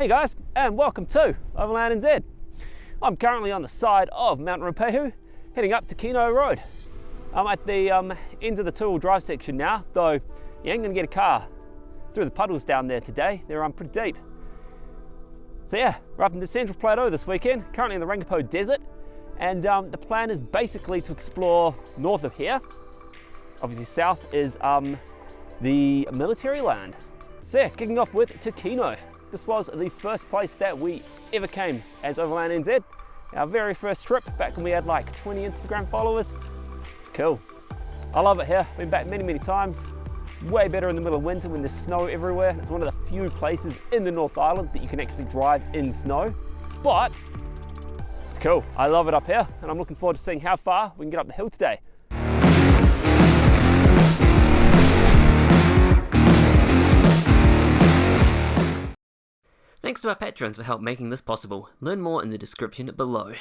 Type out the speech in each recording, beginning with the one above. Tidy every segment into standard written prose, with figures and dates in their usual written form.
Hey guys, and welcome to Overland NZ. I'm currently on the side of Mt Ruapehu, heading up Tukino Road. I'm at the end of the two-wheel drive section now, though you ain't gonna get a car through the puddles down there today. They're pretty deep. So yeah, we're up in the Central Plateau this weekend, currently in the Rangipo Desert, and the plan is basically to explore north of here. Obviously south is the military land. So yeah, kicking off with Tukino. This was the first place that we ever came as Overland NZ. Our very first trip back when we had like 20 Instagram followers. It's cool. I love it here. Been back many times. Way better in the middle of winter when there's snow everywhere. It's one of the few places in the North Island that you can actually drive in snow. But it's cool. I love it up here, and I'm looking forward to seeing how far we can get up the hill today. Thanks to our patrons for help making this possible. Learn more in the description below.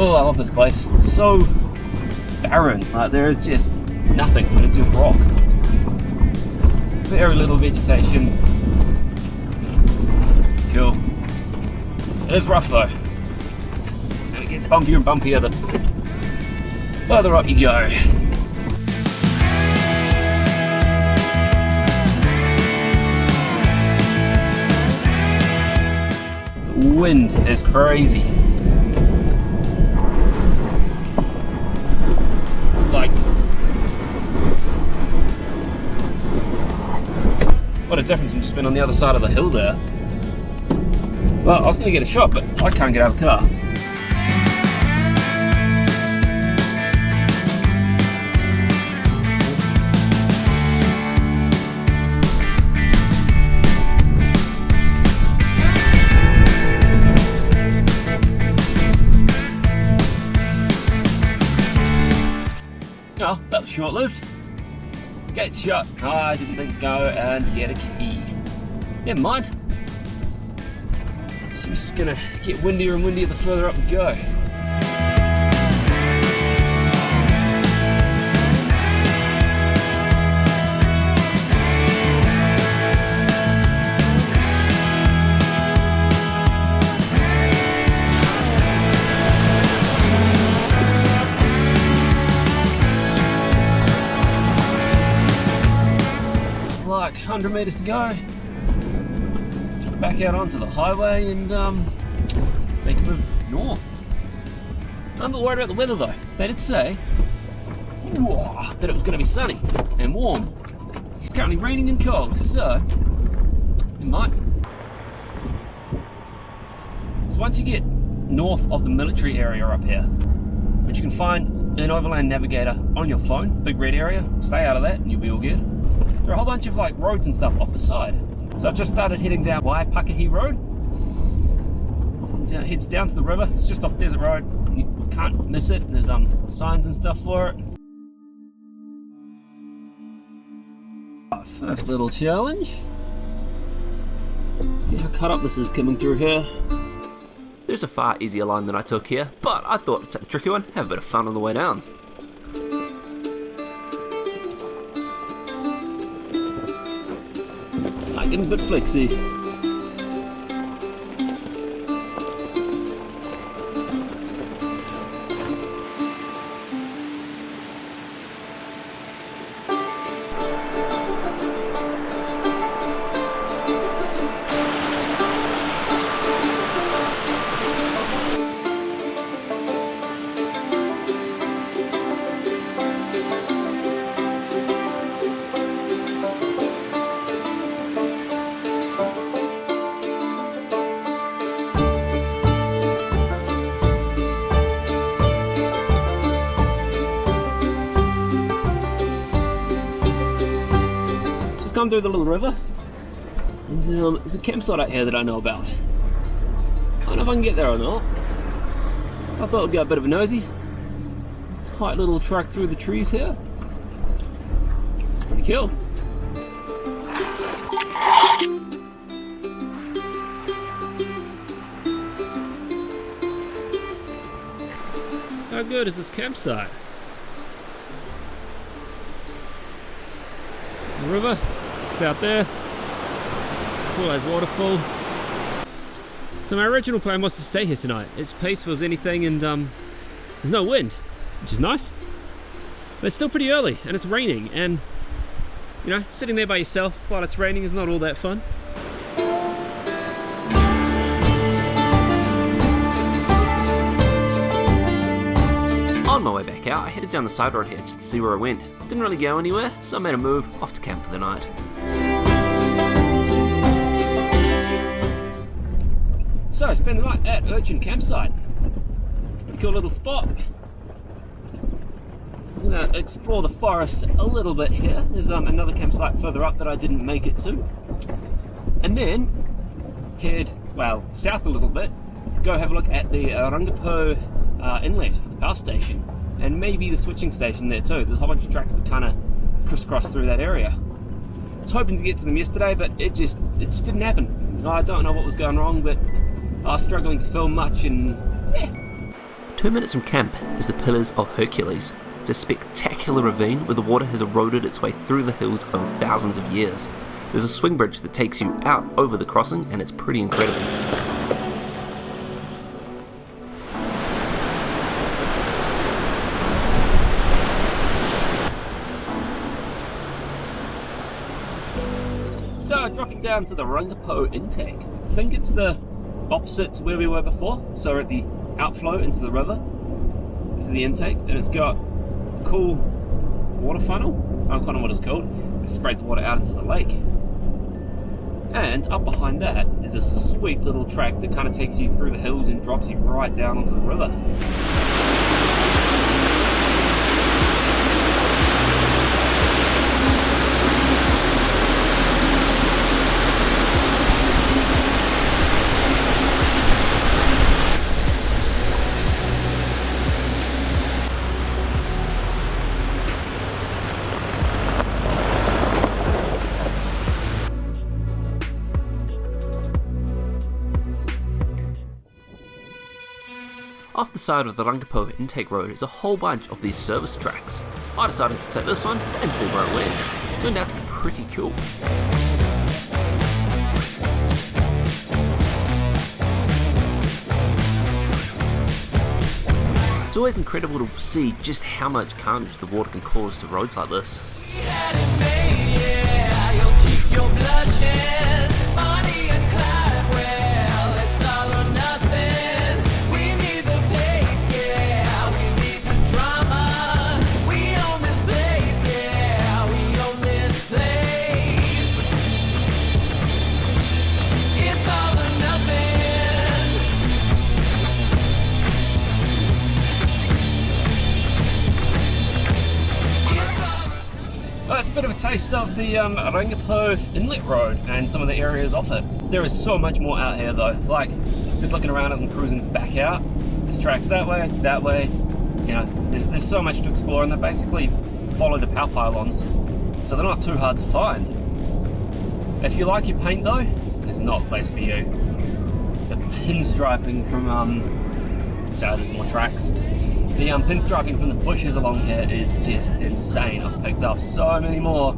Oh, I love this place. It's so barren. Like, there is just nothing, but it's just rock. Very little vegetation. Cool. It is rough though. And it gets bumpier and bumpier the further up you go. The wind is crazy. Like, what a difference from just being on the other side of the hill there. Well, I was going to get a shot, but I can't get out of the car. Oh, that was short-lived. Gate's shut. I didn't think to go and get a key. Never mind. Seems it's gonna get windier and windier the further up we go. Like 100 meters to go. Back out onto the highway and make a move north. I'm not worried about the weather though. They did say that it was going to be sunny and warm. It's currently raining and cold, so it might. So once you get north of the military area up here, which you can find an Overland Navigator on your phone, big red area, stay out of that and you'll be all good. There are a whole bunch of like roads and stuff off the side. So I've just started heading down Waipakihi Road. It heads down to the river. It's just off Desert Road. You can't miss it. There's signs and stuff for it. First little challenge. Yeah, cut up this is coming through here. There's a far easier line than I took here, but I thought I'd take the tricky one, have a bit of fun on the way down. Getting a bit flexy. Come through the little river, and there's a campsite out here that I know about. I don't know if I can get there or not. I thought I'd go a bit of a nosy. tight little track through the trees here. It's pretty cool. How good is this campsite? The river, just out there. Cool as waterfall. So my original plan was to stay here tonight. It's peaceful as anything, and there's no wind, which is nice. But it's still pretty early and it's raining, and you know, sitting there by yourself while it's raining is not all that fun. On my way back out, I headed down the side road here just to see where I went. Didn't really go anywhere, so I made a move off to camp for the night. So, spend the night at Urchin Campsite. Pretty cool little spot. I'm going to explore the forest a little bit here. There's another campsite further up that I didn't make it to. And then head, well, south a little bit. Go have a look at the Ruapehu inlet for the power station. And maybe the switching station there too. There's a whole bunch of tracks that kind of crisscross through that area. I was hoping to get to them yesterday, but it just didn't happen. I don't know what was going wrong, but I was struggling to film much, and yeah. 2 minutes from camp is the Pillars of Hercules. It's a spectacular ravine where the water has eroded its way through the hills over thousands of years. There's a swing bridge that takes you out over the crossing, and it's pretty incredible. So, dropping down to the Ruapehu intake. I think it's the opposite to where we were before. So we're at the outflow into the river. This is the intake, and it's got a cool water funnel. I don't know what it's called. It sprays the water out into the lake. And up behind that is a sweet little track that kind of takes you through the hills and drops you right down onto the river. Off the side of the Ruapehu intake road is a whole bunch of these service tracks. I decided to take this one and see where it went. Turned out to be pretty cool. It's always incredible to see just how much carnage the water can cause to roads like this. It's a bit of a taste of the Ruapehu Inlet Road and some of the areas off it. There is so much more out here though. Like, just looking around as I'm cruising back out, there's tracks that way, you know, there's so much to explore, and they basically follow the power pylons, so they're not too hard to find. If you like your paint though, it's not a place for you. The pinstriping from, sorry, there's more tracks. The pinstriping from the bushes along here is just insane. I've picked up so many more.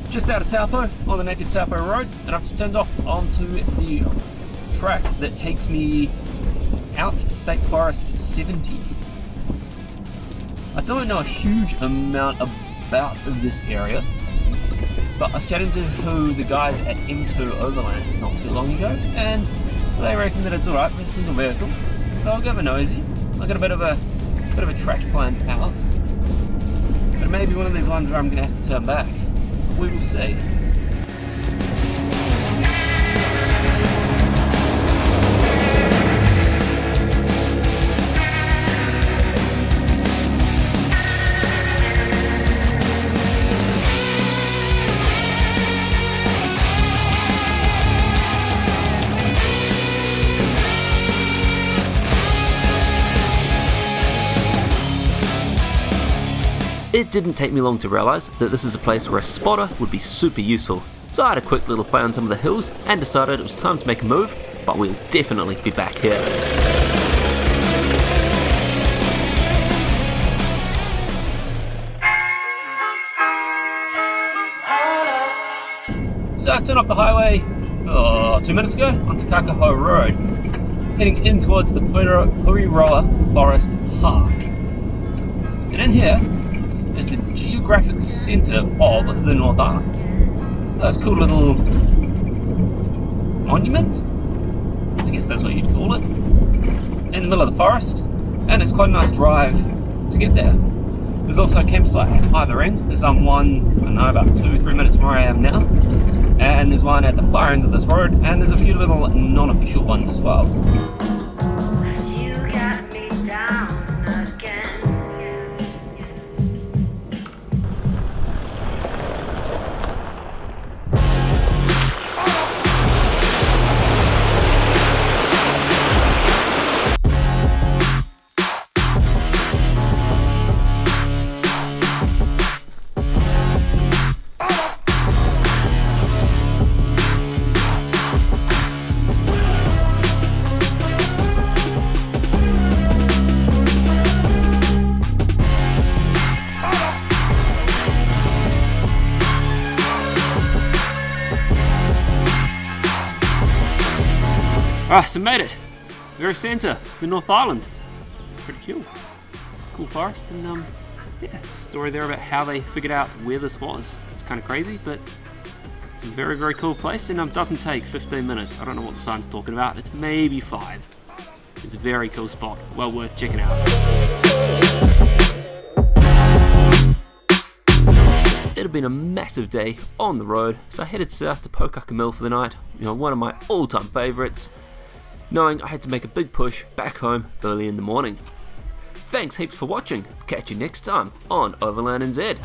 Just out of Taupo, on the naked Taupo Road, and I've just turned off onto the track that takes me out to State Forest 70. I don't know a huge amount about this area, but I was chatting to the guys at Mt Overland not too long ago, and they reckon that it's alright for a single vehicle, so I'll give it a nosy. I got a bit of a track planned out, but maybe one of these ones where I'm going to have to turn back. We will see. It didn't take me long to realise that this is a place where a spotter would be super useful, so I had a quick little play on some of the hills and decided it was time to make a move, but we'll definitely be back here. So I turned off the highway 2 minutes ago on Tukino Road, heading in towards the Pureora Forest Park. And in here is the geographical centre of the North Island. That's a cool little monument, I guess that's what you'd call it, in the middle of the forest, and it's quite a nice drive to get there. There's also a campsite at either end. There's one, I don't know, about 2-3 minutes from where I am now, and there's one at the far end of this road, and there's a few little non-official ones as well. You got me down again. Alright, so made it. Very centre, the North Island. It's pretty cool. Cool forest, and yeah, story there about how they figured out where this was. It's kind of crazy, but it's a very, very cool place, and it doesn't take 15 minutes. I don't know what the sign's talking about. It's maybe 5. It's a very cool spot. Well worth checking out. It had been a massive day on the road, so I headed south to Pokaka Mill for the night, one of my all-time favourites, knowing I had to make a big push back home early in the morning. Thanks heaps for watching. Catch you next time on Overland NZ.